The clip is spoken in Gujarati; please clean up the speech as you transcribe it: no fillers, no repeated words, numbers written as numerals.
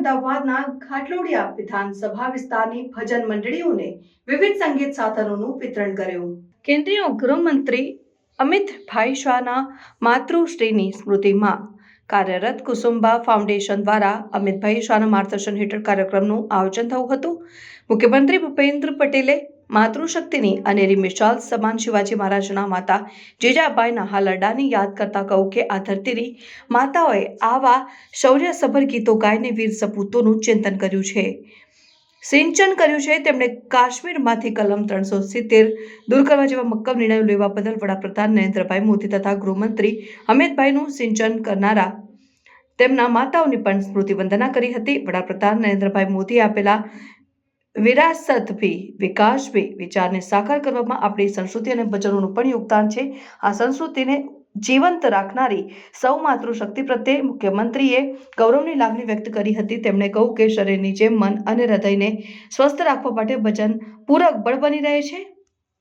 અમદાવાદના ઘાટલોડિયા વિધાનસભા વિસ્તારની ભજન મંડળીઓને વિવિધ સંગીત સાધનોનું વિતરણ કર્યું. કેન્દ્રીય ગૃહમંત્રી અમિતભાઈ શાહના માતૃશ્રીની સ્મૃતિમાં કાર્યરત કુસુમ્બા ફાઉન્ડેશન દ્વારા અમિતભાઈ શાહના માર્ગદર્શન હેઠળ કાર્યક્રમનું આયોજન થયું હતું. મુખ્યમંત્રી ભૂપેન્દ્ર પટેલે માતૃશક્તિની અનેરી મિસાલ સમાન શિવાજી મહારાજના માતા જીજાબાઈના હાલરડાની યાદ કરતા કહ્યું કે આ ધરતીની માતાઓએ આવા શૌર્યસભર ગીતો ગાઈને વીર સપૂતોનું ચિંતન કર્યું છે, સિંચન કર્યું છે. તેમણે કાશ્મીરમાંથી કલમ 370 દૂર કરવા જેવા મક્કમ નિર્ણયો લેવા બદલ વડાપ્રધાન નરેન્દ્રભાઈ મોદી તથા ગૃહમંત્રી અમિતભાઈનું સિંચન કરનારા તેમના માતાઓની પણ સ્મૃતિ વંદના કરી હતી. વડાપ્રધાન નરેન્દ્રભાઈ મોદીએ આપેલા વિરાસત ભી વિકાસ ભી વિચારને સાકાર કરવામાં આપણી સંસ્કૃતિ અને ભજનોનું પણ યોગદાન છે. આ સંસ્કૃતિને જીવંત રાખનારી સૌ માતૃશક્તિ પ્રત્યે મુખ્યમંત્રીએ ગૌરવની લાગણી વ્યક્ત કરી હતી. તેમણે કહ્યું કે શરીરની જેમ મન અને હૃદયને સ્વસ્થ રાખવા માટે ભજન પૂરક બળ બની રહે છે.